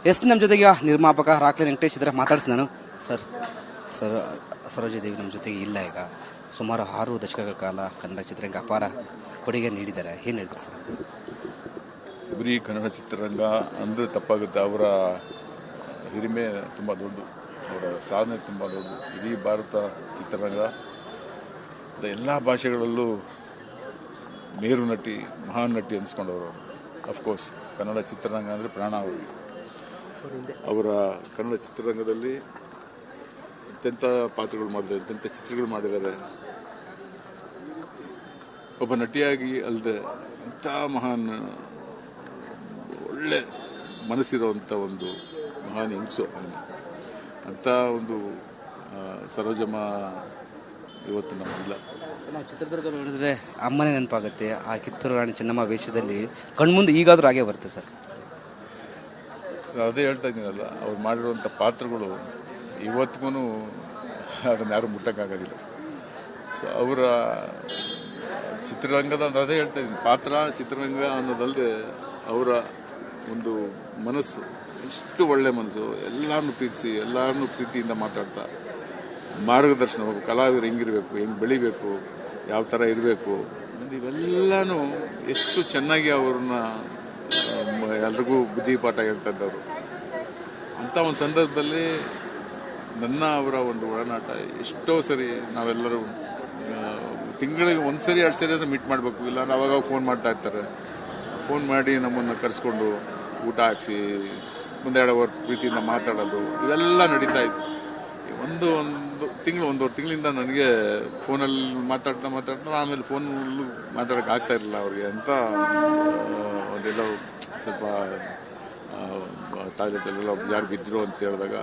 ನಮ್ಮ ಜೊತೆಗೆ ನಿರ್ಮಾಪಕ ರಾಕ್ಲೆ ವೆಂಕಟೇಶ್ ಇದ್ದಾರೆ, ಮಾತಾಡ್ಸಿ ನಾನು. ಸರ್ ಸರೋಜಾದೇವಿ ನಮ್ಮ ಜೊತೆಗೆ ಇಲ್ಲ. ಈಗ ಸುಮಾರು 6 ದಶಕಗಳ ಕಾಲ ಕನ್ನಡ ಚಿತ್ರರಂಗ ಅಪಾರ ಕೊಡುಗೆ ನೀಡಿದ್ದಾರೆ. ಏನು ಹೇಳ್ತಾರೆ ಸರ್? ಬರೀ ಕನ್ನಡ ಚಿತ್ರರಂಗ ಅಂದರೆ ತಪ್ಪಾಗುತ್ತೆ. ಅವರ ಹಿರಿಮೆ ತುಂಬ ದೊಡ್ಡದು, ಅವರ ಸಾಧನೆ ತುಂಬ ದೊಡ್ಡದು. ಇಡೀ ಭಾರತ ಚಿತ್ರರಂಗ ಎಲ್ಲ ಭಾಷೆಗಳಲ್ಲೂ ಮೇರು ನಟಿ, ಮಹಾನ್ ನಟಿ ಅನಿಸ್ಕೊಂಡವರು. ಅಫ್ಕೋರ್ಸ್ ಕನ್ನಡ ಚಿತ್ರರಂಗ ಅಂದರೆ ಪ್ರಾಣ ಅವರಿಗೆ. ಅವರ ಕನ್ನಡ ಚಿತ್ರರಂಗದಲ್ಲಿ ಎಂತೆಂಥ ಪಾತ್ರಗಳು ಮಾಡಿದ್ದಾರೆ, ಎಂತೆಂಥ ಚಿತ್ರಗಳು ಮಾಡಿದ್ದಾರೆ. ಒಬ್ಬ ನಟಿಯಾಗಿ ಅಲ್ಲದೆ ಇಂಥ ಮಹಾನ್, ಒಳ್ಳೆ ಮನಸ್ಸಿರುವಂಥ ಒಂದು ಮಹಾನ್ ಹೆಂಗಸು ಅಂಥ ಒಂದು ಸರೋಜಮ್ಮ ಇವತ್ತು ನಮಗಿಲ್ಲ. ನಾವು ಚಿತ್ರದುರ್ಗ ನೋಡಿದ್ರೆ ಅಮ್ಮನೇ ನೆನಪಾಗುತ್ತೆ. ಆ ಕಿತ್ತೂರು ರಾಣಿ ಚೆನ್ನಮ್ಮ ವೇಷದಲ್ಲಿ ಕಣ್ಮುಂದೆ ಈಗಾದರೂ ಹಾಗೆ ಬರುತ್ತೆ ಸರ್. ಅದೇ ಹೇಳ್ತಾ ಇದ್ದೀನಲ್ಲ, ಅವ್ರು ಮಾಡಿರುವಂಥ ಪಾತ್ರಗಳು ಇವತ್ತಿಗೂ ಅದನ್ನು ಯಾರು ಮುಟ್ಟಕ್ಕಾಗೋದಿಲ್ಲ. ಸೊ ಅವರ ಚಿತ್ರರಂಗದ ಅದೇ ಹೇಳ್ತಾ ಇದ್ದೀನಿ, ಪಾತ್ರ ಚಿತ್ರರಂಗ ಅನ್ನೋದಲ್ಲದೆ ಅವರ ಒಂದು ಮನಸ್ಸು, ಎಷ್ಟು ಒಳ್ಳೆ ಮನಸ್ಸು. ಎಲ್ಲರನ್ನೂ ಪ್ರೀತಿಸಿ, ಎಲ್ಲರನ್ನೂ ಪ್ರೀತಿಯಿಂದ ಮಾತಾಡ್ತಾ ಮಾರ್ಗದರ್ಶನ, ಒಬ್ಬ ಕಲಾವಿದರು ಹೆಂಗಿರಬೇಕು, ಹೆಂಗೆ ಬೆಳಿಬೇಕು, ಯಾವ ಥರ ಇರಬೇಕು, ಇವೆಲ್ಲನೂ ಎಷ್ಟು ಚೆನ್ನಾಗಿ ಅವ್ರನ್ನ ಎಲ್ರಿಗೂ ಬುದ್ಧಿಪಾಠ ಹೇಳ್ತಾ ಇದ್ದವರು. ಅಂಥ ಒಂದು ಸಂದರ್ಭದಲ್ಲಿ ನನ್ನ ಅವರ ಒಂದು ಒಡನಾಟ ಎಷ್ಟೋ ಸರಿ ನಾವೆಲ್ಲರೂ ತಿಂಗಳಿಗೆ 1 ಸರಿ 2 ಸರಿ ಮೀಟ್ ಮಾಡಬೇಕು. ಇಲ್ಲ ಅವಾಗ ಫೋನ್ ಮಾಡ್ತಾ ಇರ್ತಾರೆ. ಫೋನ್ ಮಾಡಿ ನಮ್ಮನ್ನು ಕರೆಸ್ಕೊಂಡು ಊಟ ಹಾಕ್ಸಿ ಒಂದೆರಡು ಅವರ್ ಪ್ರೀತಿಯಿಂದ ಮಾತಾಡೋದು, ಇವೆಲ್ಲ ನಡೀತಾ ಇತ್ತು. ಒಂದು ತಿಂಗಳು, 1.5 ತಿಂಗಳಿಂದ ನನಗೆ ಫೋನಲ್ಲಿ ಮಾತಾಡ್ತಾ ಆಮೇಲೆ ಫೋನಲ್ಲೂ ಮಾತಾಡೋಕೆ ಆಗ್ತಾ ಇರಲಿಲ್ಲ ಅವ್ರಿಗೆ ಅಂತ. ಒಂದೆಲ್ಲ ಸ್ವಲ್ಪ ಟಾಯ್ಲೆಟಲ್ಲೆಲ್ಲ ಯಾರು ಬಿದ್ದರು ಅಂತ ಹೇಳಿದಾಗ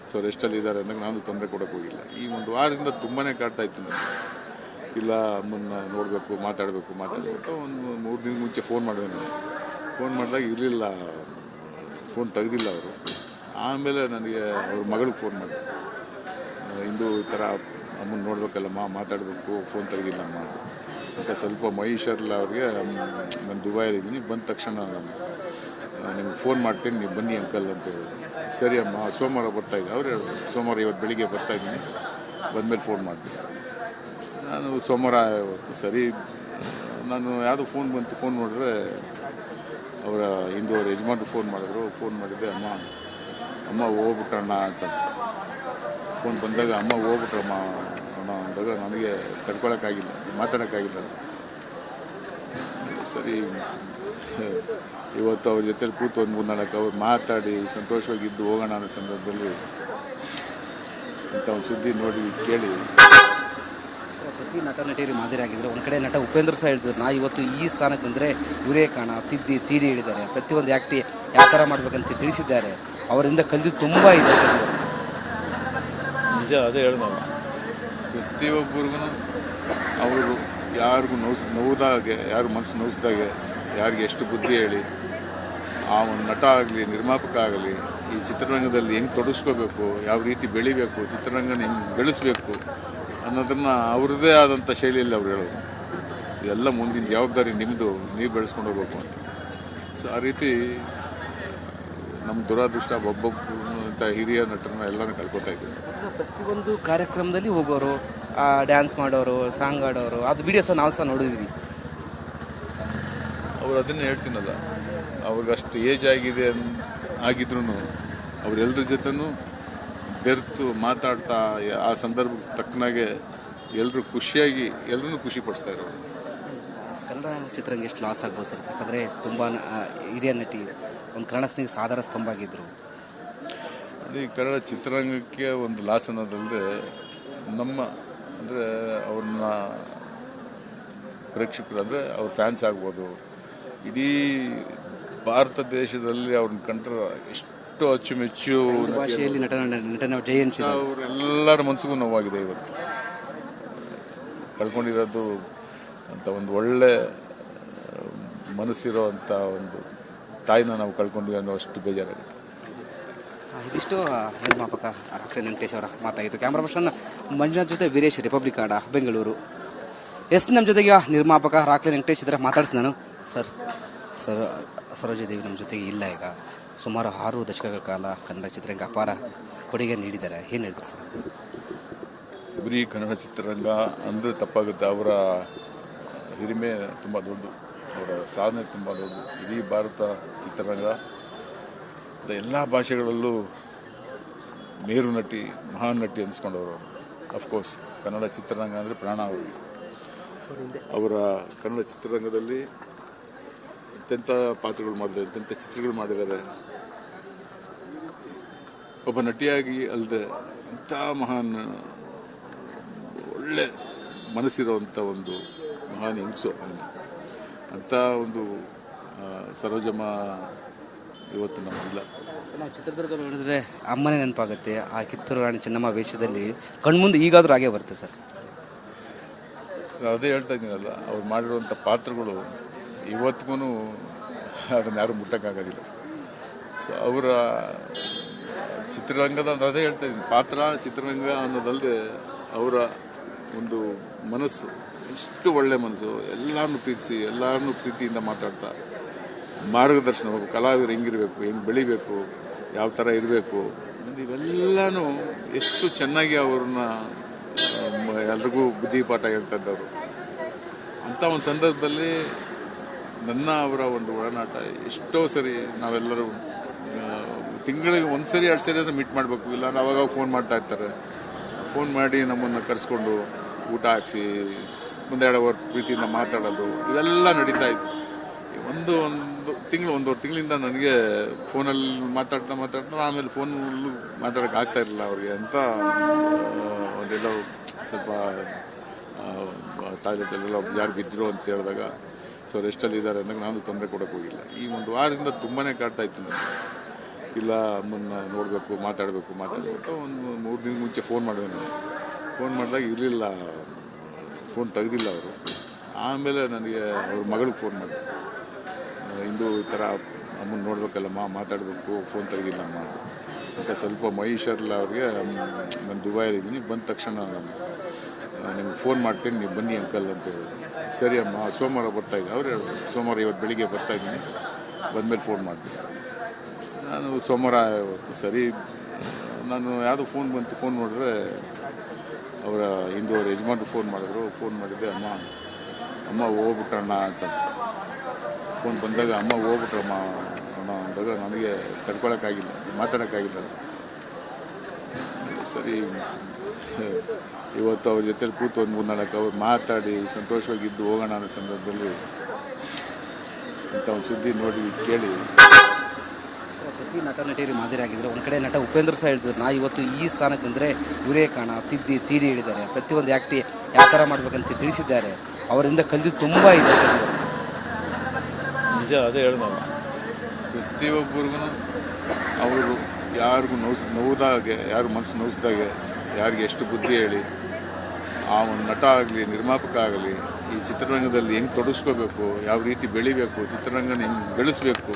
ಸೊ ರೆಸ್ಟಲ್ಲಿ ಇದ್ದಾರೆ ಅಂದಾಗ ನಾನು ತೊಂದರೆ ಕೊಡೋಕೆ ಹೋಗಿಲ್ಲ. ಈ 1 ವಾರದಿಂದ ತುಂಬಾ ಕಾಡ್ತಾ ಇತ್ತು ನನಗೆ. ಇಲ್ಲ ಅಮ್ಮನ್ನ ನೋಡಬೇಕು, ಮಾತಾಡಬೇಕು ಅಂತ ಒಂದು 3 ದಿನ ಮುಂಚೆ ಫೋನ್ ಮಾಡಿದೆ ನಾನು. ಫೋನ್ ಮಾಡಿದಾಗ ಇರಲಿಲ್ಲ, ಫೋನ್ ತೆಗೆದಿಲ್ಲ ಅವರು. ಆಮೇಲೆ ನನಗೆ ಅವ್ರ ಮಗಳಿಗೆ ಫೋನ್ ಮಾಡಿದೆ, ಇಂದು ಈ ಥರ ಅಮ್ಮನ ನೋಡ್ಬೇಕಲ್ಲಮ್ಮ, ಮಾತಾಡಬೇಕು, ಫೋನ್ ತೆಗೆದಿಲ್ಲಮ್ಮ ಅಂತ. ಸ್ವಲ್ಪ ಮಹೇಶರ್ಲ ಅವ್ರಿಗೆ ನಾನು ದುಬೈಲಿದ್ದೀನಿ, ಬಂದ ತಕ್ಷಣ ನಾನು ನಿಮ್ಗೆ ಫೋನ್ ಮಾಡ್ತೀನಿ, ನೀವು ಬನ್ನಿ ಅಂಕಲ್ ಅಂತ ಹೇಳಿದ್ರು. ಸರಿ ಅಮ್ಮ, ಸೋಮವಾರ ಬರ್ತಾಯಿದ್ದೆ. ಅವ್ರು ಹೇಳಿದ್ರು ಸೋಮವಾರ ಇವತ್ತು ಬೆಳಿಗ್ಗೆ ಬರ್ತಾಯಿದ್ದೀನಿ, ಬಂದಮೇಲೆ ಫೋನ್ ಮಾಡ್ತೀನಿ. ನಾನು ಸೋಮವಾರ ಸರಿ, ನಾನು ಯಾವುದೋ ಫೋನ್ ಬಂತು. ಫೋನ್ ನೋಡಿದ್ರೆ ಅವರ ಇಂದು ಅವ್ರ ಯಜಮಾನ್ರು ಫೋನ್ ಮಾಡಿದ್ರು. ಫೋನ್ ಮಾಡಿದ್ದೆ, ಅಮ್ಮ ಹೋಗ್ಬಿಟ್ಟಣ್ಣ ಅಂತ. ಫೋನ್ ಬಂದಾಗ ಅಮ್ಮ ಹೋಗ್ಬಿಟ್ರಮ್ಮ ಅಣ್ಣ ಅಂದಾಗ ನನಗೆ ತಡ್ಕೊಳಕ್ಕಾಗಿಲ್ಲ, ಮಾತಾಡೋಕ್ಕಾಗಿಲ್ಲ. ಸರಿ, ಇವತ್ತು ಅವ್ರ ಜೊತೆಲಿ ಕೂತು 1-3-4 ಅವ್ರು ಮಾತಾಡಿ ಸಂತೋಷವಾಗಿದ್ದು ಹೋಗೋಣ ಅನ್ನೋ ಸಂದರ್ಭದಲ್ಲಿ ಇಂಥ ಒಂದು ಸುದ್ದಿ ನೋಡಿ ಕೇಳಿ. ಪ್ರತಿ ನಟ ನಟಿಯರು ಮಾದರಿ ಆಗಿದ್ರು. ಒಂದು ಕಡೆ ನಟ ಉಪೇಂದ್ರ ಸಹ ಹೇಳ್ತಿದ್ರು, ನಾ ಇವತ್ತು ಈ ಸ್ಥಾನಕ್ಕೆ ಬಂದರೆ ಇವರೇ ಕಾಣ, ತೀಡಿ ಹೇಳಿದ್ದಾರೆ, ಪ್ರತಿಯೊಂದು ಆ್ಯಕ್ಟಿ ಯಾವ ಥರ ಮಾಡ್ಬೇಕಂತ ತಿಳಿಸಿದ್ದಾರೆ. ಅವರಿಂದ ಕಲಿತು ತುಂಬ ಇದೆ. ನಿಜ, ಅದೇ ಹೇಳಿದ ಪ್ರತಿಯೊಬ್ಬರಿಗೂ ಅವರು ಯಾರಿಗೂ ನೋವಿದಾಗೆ, ಯಾರು ಮನಸ್ಸು ನೋಯಿಸಿದಾಗೆ, ಯಾರಿಗೆ ಎಷ್ಟು ಬುದ್ಧಿ ಹೇಳಿ ಆ ಒಂದು ನಟ ಆಗಲಿ, ನಿರ್ಮಾಪಕ ಆಗಲಿ, ಈ ಚಿತ್ರರಂಗದಲ್ಲಿ ಹೆಂಗೆ ತೊಡಗಿಸ್ಕೋಬೇಕು, ಯಾವ ರೀತಿ ಬೆಳಿಬೇಕು, ಚಿತ್ರರಂಗನ ಹೆಂಗೆ ಬೆಳೆಸಬೇಕು ಅನ್ನೋದನ್ನು ಅವ್ರದ್ದೇ ಆದಂಥ ಶೈಲಿಯಲ್ಲಿ ಅವ್ರು ಹೇಳೋದು. ಇದೆಲ್ಲ ಮುಂದಿನ ಜವಾಬ್ದಾರಿ ನಿಮ್ಮದು, ನೀವು ಬೆಳೆಸ್ಕೊಂಡು ಹೋಗ್ಬೇಕು ಅಂತ. ಸೊ ಆ ರೀತಿ ನಮ್ಮ ದುರಾದೃಷ್ಟ ಒಬ್ಬೊಬ್ಬ ಹಿರಿಯ ನಟರನ್ನ ಎಲ್ಲನೂ ಕಳ್ಕೊತಾ ಇದ್ದೀವಿ. ಪ್ರತಿಯೊಂದು ಕಾರ್ಯಕ್ರಮದಲ್ಲಿ ಹೋಗೋರು, ಡ್ಯಾನ್ಸ್ ಮಾಡೋರು, ಸಾಂಗ್ ಆಡೋರು, ಅದು ವಿಡಿಯೋ ಸಹ ನಾವು ಸಹ ನೋಡಿದ್ವಿ. ಅವ್ರು ಅದನ್ನೇ ಹೇಳ್ತೀನಲ್ಲ, ಅವ್ರಿಗೆ ಅಷ್ಟು ಏಜ್ ಆಗಿದೆ ಆಗಿದ್ರು ಅವರೆಲ್ಲರ ಜೊತೆನೂ ಬೆರೆತು ಮಾತಾಡ್ತಾ ಆ ಸಂದರ್ಭಕ್ಕೆ ತಕ್ಕನಾಗೆ ಎಲ್ಲರೂ ಖುಷಿಯಾಗಿ ಎಲ್ಲರೂ ಖುಷಿ ಪಡಿಸ್ತಾ ಇರೋರು. ಕನ್ನಡ ಚಿತ್ರರಂಗ ಎಷ್ಟು ಲಾಸ್ ಆಗ್ಬೋದು ಸರ್? ಯಾಕಂದರೆ ತುಂಬ ಹಿರಿಯ ನಟಿ, ಒಂದು ಕನ್ನಡ ಸ್ನೇಹಿ ಆಧಾರ ಸ್ತಂಭ ಆಗಿದ್ದರು. ಅದೇ ಕನ್ನಡ ಚಿತ್ರರಂಗಕ್ಕೆ ಒಂದು ಲಾಸ್ ಅನ್ನೋದಲ್ಲದೆ ನಮ್ಮ ಅಂದರೆ ಅವ್ರನ್ನ ಪ್ರೇಕ್ಷಕರು ಅಂದರೆ ಅವ್ರ ಫ್ಯಾನ್ಸ್ ಆಗ್ಬೋದು, ಇಡೀ ಭಾರತ ದೇಶದಲ್ಲಿ ಅವ್ರನ್ನ ಕಂಡ್ರೆ ಎಷ್ಟು ಅಚ್ಚುಮೆಚ್ಚು ಭಾಷೆಯಲ್ಲಿ ನಟನ ಜೈ ಅನ್ಸಿದೆ. ಅವರೆಲ್ಲರ ಮನಸ್ಸಿಗೂ ನೋವಾಗಿದೆ. ಇವತ್ತು ಕಳ್ಕೊಂಡಿರೋದು ಅಂತ ಒಂದು ಒಳ್ಳೆ ಮನಸ್ಸಿರೋ ಅಂಥ ಒಂದು ತಾಯಿನ ನಾವು ಕಳ್ಕೊಂಡ್ವಿ ಅನ್ನೋ ಅಷ್ಟು ಬೇಜಾರಾಗುತ್ತೆ. ಇದಿಷ್ಟು ನಿರ್ಮಾಪಕ ರಾಕ್ಲೆ ವೆಂಕಟೇಶ್ ಅವರ ಮಾತಾಗಿತ್ತು. ಕ್ಯಾಮ್ರಾ ಪರ್ಸನ್ ಮಂಜುನಾಥ್ ಜೊತೆ ವೀರೇಶ್, ರಿಪಬ್ಲಿಕ್ ಕನ್ನಡ, ಬೆಂಗಳೂರು. ನಮ್ಮ ಜೊತೆಗೆ ನಿರ್ಮಾಪಕ ರಾಕ್ಲೆ ವೆಂಕಟೇಶ್ ಇದ್ದಾರೆ, ಮಾತಾಡ್ಸಿ ನಾನು. ಸರೋಜಾದೇವಿ ನಮ್ಮ ಜೊತೆಗೆ ಇಲ್ಲ. ಈಗ ಸುಮಾರು 6 ದಶಕಗಳ ಕಾಲ ಕನ್ನಡ ಚಿತ್ರರಂಗ ಅಪಾರ ಕೊಡುಗೆ ನೀಡಿದ್ದಾರೆ. ಏನು ಹೇಳ್ತಾರೆ ಸರ್? ಬರೀ ಕನ್ನಡ ಚಿತ್ರರಂಗ ಅಂದರೆ ತಪ್ಪಾಗುತ್ತೆ. ಅವರ ಹಿರಿಮೆ ತುಂಬ ದೊಡ್ಡದು, ಅವರ ಸಾಧನೆ ತುಂಬ ದೊಡ್ಡದು. ಇಡೀ ಭಾರತ ಚಿತ್ರರಂಗ ಎಲ್ಲ ಭಾಷೆಗಳಲ್ಲೂ ಮೇರು ನಟಿ, ಮಹಾನ್ ನಟಿ ಅನಿಸ್ಕೊಂಡವರು. ಅಫ್ಕೋರ್ಸ್ ಕನ್ನಡ ಚಿತ್ರರಂಗ ಅಂದರೆ ಪ್ರಾಣ ಅವರಿಗೆ. ಅವರ ಕನ್ನಡ ಚಿತ್ರರಂಗದಲ್ಲಿ ಎಂತೆಂಥ ಪಾತ್ರಗಳು ಮಾಡಿದ್ದಾರೆ, ಎಂತೆಂಥ ಚಿತ್ರಗಳು ಮಾಡಿದ್ದಾರೆ. ಒಬ್ಬ ನಟಿಯಾಗಿ ಅಲ್ಲದೆ ಇಂಥ ಮಹಾನ್, ಒಳ್ಳೆ ಮನಸ್ಸಿರುವಂಥ ಒಂದು ಮಹಾನ್ ಹೆಂಗಸು ಅಂಥ ಒಂದು ಸರೋಜಮ್ಮ ಇವತ್ತು ನಮಗಿಲ್ಲ. ನಾವು ಚಿತ್ರದುರ್ಗ ನೋಡಿದ್ರೆ ಅಮ್ಮನೇ ನೆನಪಾಗುತ್ತೆ. ಆ ಕಿತ್ತೂರು ರಾಣಿ ಚೆನ್ನಮ್ಮ ವೇಷದಲ್ಲಿ ಕಣ್ಮುಂದೆ ಈಗಾದರೂ ಹಾಗೆ ಬರುತ್ತೆ ಸರ್. ಅದೇ ಹೇಳ್ತಾ ಇದ್ದೀನಲ್ಲ, ಅವ್ರು ಮಾಡಿರುವಂಥ ಪಾತ್ರಗಳು ಇವತ್ತಿಗೂ ಅದನ್ನು ಯಾರು ಮುಟ್ಟಕ್ಕಾಗೋದಿಲ್ಲ. ಸೊ ಅವರ ಚಿತ್ರರಂಗದ ಅದೇ ಹೇಳ್ತಾ ಇದ್ದೀನಿ, ಪಾತ್ರ ಚಿತ್ರರಂಗ ಅನ್ನೋದಲ್ಲದೆ ಅವರ ಒಂದು ಮನಸ್ಸು, ಎಷ್ಟು ಒಳ್ಳೆ ಮನಸ್ಸು. ಎಲ್ಲರನ್ನೂ ಪ್ರೀತಿಸಿ, ಎಲ್ಲರನ್ನೂ ಪ್ರೀತಿಯಿಂದ ಮಾತಾಡ್ತಾ ಮಾರ್ಗದರ್ಶನ, ಒಬ್ಬ ಕಲಾವಿದರು ಹೆಂಗಿರಬೇಕು, ಹೆಂಗೆ ಬೆಳಿಬೇಕು, ಯಾವ ಥರ ಇರಬೇಕು, ಇವೆಲ್ಲನೂ ಎಷ್ಟು ಚೆನ್ನಾಗಿ ಅವ್ರನ್ನ ಎಲ್ರಿಗೂ ಬುದ್ಧಿಪಾಠ ಹೇಳ್ತಾ ಇದ್ದವರು. ಅಂಥ ಒಂದು ಸಂದರ್ಭದಲ್ಲಿ ನನ್ನ ಅವರ ಒಂದು ಒಡನಾಟ ಎಷ್ಟೋ ಸರಿ ನಾವೆಲ್ಲರೂ ತಿಂಗಳಿಗೆ 1 ಸರಿ 2 ಸರಿ ಮೀಟ್ ಮಾಡಬೇಕು. ಇಲ್ಲ ಅವಾಗ ಫೋನ್ ಮಾಡ್ತಾ ಇರ್ತಾರೆ. ಫೋನ್ ಮಾಡಿ ನಮ್ಮನ್ನು ಕರೆಸ್ಕೊಂಡು ಊಟ ಹಾಕ್ಸಿ ಒಂದೆರಡು ಅವರ್ ಪ್ರೀತಿಯಿಂದ ಮಾತಾಡೋದು ಇವೆಲ್ಲ ನಡೀತಾ ಇತ್ತು. ಒಂದು ತಿಂಗಳು, 1.5 ತಿಂಗಳಿಂದ ನನಗೆ ಫೋನಲ್ಲಿ ಮಾತಾಡ್ತಾ ಆಮೇಲೆ ಫೋನಲ್ಲೂ ಮಾತಾಡೋಕೆ ಆಗ್ತಾ ಇರಲಿಲ್ಲ ಅವ್ರಿಗೆ ಅಂತ. ಒಂದೆಲ್ಲೋ ಸ್ವಲ್ಪ ಟಾಯ್ಲೆಟಲ್ಲೆಲ್ಲ ಯಾರು ಬಿದ್ದರು ಅಂತ ಹೇಳಿದಾಗ ಸೊ ರೆಸ್ಟಲ್ಲಿ ಇದ್ದಾರೆ ಅಂದಾಗ ನಾನು ತೊಂದರೆ ಕೊಡೋಕೆ ಹೋಗಿಲ್ಲ. ಈ 1 ವಾರದಿಂದ ತುಂಬಾ ಕಾಡ್ತಾ ಇತ್ತು ನನಗೆ. ಇಲ್ಲ ಅಮ್ಮನ್ನ ನೋಡಬೇಕು, ಮಾತಾಡಬೇಕು ಅಂತ ಒಂದು 3 ದಿನ ಮುಂಚೆ ಫೋನ್ ಮಾಡಿದೆ ನಾನು. ಫೋನ್ ಮಾಡಿದಾಗ ಇರಲಿಲ್ಲ, ಫೋನ್ ತೆಗೆದಿಲ್ಲ ಅವರು. ಆಮೇಲೆ ನನಗೆ ಅವ್ರ ಮಗಳಿಗೆ ಫೋನ್ ಮಾಡಿದೆ, ಇಂದು ಈ ಥರ ಅಮ್ಮನ ನೋಡ್ಬೇಕಲ್ಲಮ್ಮ, ಮಾತಾಡಬೇಕು, ಫೋನ್ ತೆಗೆದಿಲ್ಲಮ್ಮ ಅಂತ. ಸ್ವಲ್ಪ ಮಹೇಶರ್ಲ ಅವ್ರಿಗೆ ನಾನು ದುಬೈಲಿದ್ದೀನಿ, ಬಂದ ತಕ್ಷಣ ನಾನು ನಿಮ್ಗೆ ಫೋನ್ ಮಾಡ್ತೀನಿ, ನೀವು ಬನ್ನಿ ಅಂಕಲ್ ಅಂತ ಹೇಳಿದ್ರು. ಸರಿ ಅಮ್ಮ, ಸೋಮವಾರ ಬರ್ತಾಯಿದ್ದೆ. ಅವ್ರು ಹೇಳಿದ್ರು ಸೋಮವಾರ ಇವತ್ತು ಬೆಳಿಗ್ಗೆ ಬರ್ತಾಯಿದ್ದೀನಿ, ಬಂದಮೇಲೆ ಫೋನ್ ಮಾಡ್ತೀನಿ. ನಾನು ಸೋಮವಾರ ಸರಿ, ನಾನು ಯಾವುದೋ ಫೋನ್ ಬಂತು. ಫೋನ್ ನೋಡಿದ್ರೆ ಅವರ ಹಿಂದೂ ಅವ್ರ ಯಜಮಾನ್ರು ಫೋನ್ ಮಾಡಿದ್ರು. ಫೋನ್ ಮಾಡಿದ್ದೆ, ಅಮ್ಮ ಹೋಗ್ಬಿಟ್ರಣ್ಣ ಅಂತ. ಫೋನ್ ಬಂದಾಗ ಅಮ್ಮ ಹೋಗ್ಬಿಟ್ರಮ್ಮ ಅಣ್ಣ ಅಂದಾಗ ನನಗೆ ತಡ್ಕೊಳಕ್ಕಾಗಿಲ್ಲ, ಮಾತಾಡೋಕ್ಕಾಗಿಲ್ಲ. ಸರಿ, ಇವತ್ತು ಅವ್ರ ಜೊತೆಲಿ ಕೂತು 1-3-4 ಅವ್ರು ಮಾತಾಡಿ ಸಂತೋಷವಾಗಿದ್ದು ಹೋಗೋಣ ಅನ್ನೋ ಸಂದರ್ಭದಲ್ಲಿ ಇಂಥ ಒಂದು ಸುದ್ದಿ ನೋಡಿ ಕೇಳಿ. ಪ್ರತಿ ನಟ ನಟಿಯರು ಮಾದರಿ ಆಗಿದ್ರು. ಒಂದು ಕಡೆ ನಟ ಉಪೇಂದ್ರ ಸಹ ಹೇಳ್ತಿದ್ರು, ನಾ ಇವತ್ತು ಈ ಸ್ಥಾನಕ್ಕೆ ಬಂದರೆ ಇವರೇ ಕಾಣ, ತೀಡಿ ಹೇಳಿದ್ದಾರೆ. ಪ್ರತಿಯೊಂದು ಆ್ಯಕ್ಟಿ ಯಾವ ಥರ ಮಾಡ್ಬೇಕಂತ ತಿಳಿಸಿದ್ದಾರೆ. ಅವರಿಂದ ಕಲಿತು ತುಂಬ ಇದೆ. ನಿಜ, ಅದೇ ಹೇಳಿದ ಪ್ರತಿಯೊಬ್ಬರಿಗೂ ಅವರು ಯಾರಿಗೂ ನೋವಿದಾಗೆ, ಯಾರು ಮನಸ್ಸು ನೋವಿಸಿದಾಗೆ, ಯಾರಿಗೆ ಎಷ್ಟು ಬುದ್ಧಿ ಹೇಳಿ ಆ ಒಂದು ನಟ ಆಗಲಿ, ನಿರ್ಮಾಪಕ ಆಗಲಿ, ಈ ಚಿತ್ರರಂಗದಲ್ಲಿ ಹೆಂಗೆ ತೊಡಗಿಸ್ಕೋಬೇಕು, ಯಾವ ರೀತಿ ಬೆಳಿಬೇಕು, ಚಿತ್ರರಂಗನ ಹೆಂಗೆ ಬೆಳೆಸಬೇಕು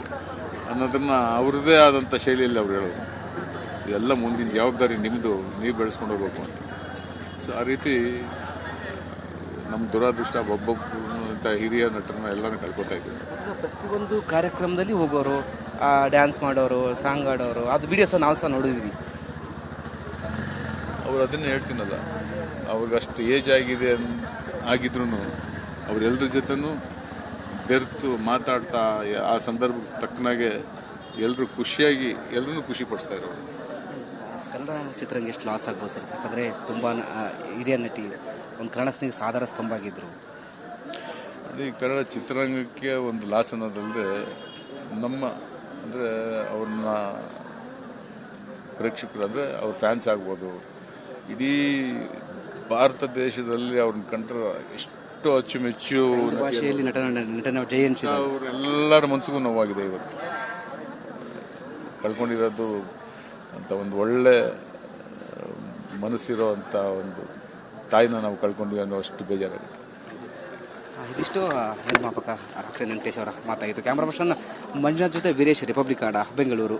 ಅನ್ನೋದನ್ನು ಅವ್ರದ್ದೇ ಆದಂಥ ಶೈಲಿಯಲ್ಲಿ ಅವ್ರು ಹೇಳೋದು. ಇದೆಲ್ಲ ಮುಂದಿನ ಜವಾಬ್ದಾರಿ ನಿಮ್ಮದು, ನೀವು ಬೆಳೆಸ್ಕೊಂಡು ಹೋಗ್ಬೇಕು ಅಂತ. ಸೊ ಆ ರೀತಿ ನಮ್ಮ ದುರಾದೃಷ್ಟ ಒಬ್ಬೊಬ್ಬ ಹಿರಿಯ ನಟರನ್ನ ಎಲ್ಲನೂ ಕಳ್ಕೊತಾ ಇದ್ದೀವಿ. ಪ್ರತಿಯೊಂದು ಕಾರ್ಯಕ್ರಮದಲ್ಲಿ ಹೋಗೋರು, ಡ್ಯಾನ್ಸ್ ಮಾಡೋರು, ಸಾಂಗ್ ಆಡೋರು, ಅದು ವಿಡಿಯೋಸ್ ನಾವು ಸಹ ನೋಡಿದ್ವಿ. ಅವ್ರು ಅದನ್ನೇ ಹೇಳ್ತೀನಲ್ಲ, ಅವ್ರಿಗೆ ಅಷ್ಟು ಏಜ್ ಆಗಿದೆ ಆಗಿದ್ರು ಅವರೆಲ್ಲರ ಜೊತೆನೂ ಬೆರೆತು ಮಾತಾಡ್ತಾ ಆ ಸಂದರ್ಭಕ್ಕೆ ತಕ್ಕನಾಗೆ ಎಲ್ಲರೂ ಖುಷಿಯಾಗಿ ಎಲ್ಲರೂ ಖುಷಿ ಪಡಿಸ್ತಾ ಇರೋರು. ಕನ್ನಡ ಚಿತ್ರರಂಗ ಎಷ್ಟು ಲಾಸ್ ಆಗ್ಬೋದು ಸರ್? ಯಾಕಂದರೆ ತುಂಬ ಹಿರಿಯ ನಟಿ, ಒಂದು ಕನ್ನಡ ಸ್ನೇಹಿ ಆಧಾರ ಸ್ತಂಭ ಆಗಿದ್ದರು. ಅದೇ ಕನ್ನಡ ಚಿತ್ರರಂಗಕ್ಕೆ ಒಂದು ಲಾಸ್ ಅನ್ನೋದಲ್ಲದೆ ನಮ್ಮ ಅಂದರೆ ಅವ್ರನ್ನ ಪ್ರೇಕ್ಷಕರು ಅಂದರೆ ಅವ್ರ ಫ್ಯಾನ್ಸ್ ಆಗ್ಬೋದು, ಇಡೀ ಭಾರತ ದೇಶದಲ್ಲಿ ಅವ್ರನ್ನ ಕಂಡ್ರೆ ಎಷ್ಟು ಅಚ್ಚುಮೆಚ್ಚು ಭಾಷೆಯಲ್ಲಿ ನಟನ ಜೈ ಎನ್ಸಿದ ಅವರೆಲ್ಲರ ಮನಸ್ಸಿಗೂ ನೋವಾಗಿದೆ. ಇವತ್ತು ಕಳ್ಕೊಂಡಿರೋದು ಅಂತ ಒಂದು ಒಳ್ಳೆ ಮನಸ್ಸಿರೋ ಅಂಥ ಒಂದು ತಾಯಿನ ನಾವು ಕಳ್ಕೊಂಡ್ವಿ ಅನ್ನೋ ಅಷ್ಟು ಬೇಜಾರಾಗುತ್ತೆ. ಇದಿಷ್ಟು ನಿರ್ಮಾಪಕ ಡಾಕ್ಟರ್ ವೆಂಕಟೇಶ್ ಅವರ ಮಾತಾಗಿತ್ತು. ಕ್ಯಾಮ್ರಾ ಪರ್ಸನ್ ಮಂಜುನಾಥ್ ಜೊತೆ ವೀರೇಶ್, ರಿಪಬ್ಲಿಕ್ ಕನ್ನಡ, ಬೆಂಗಳೂರು.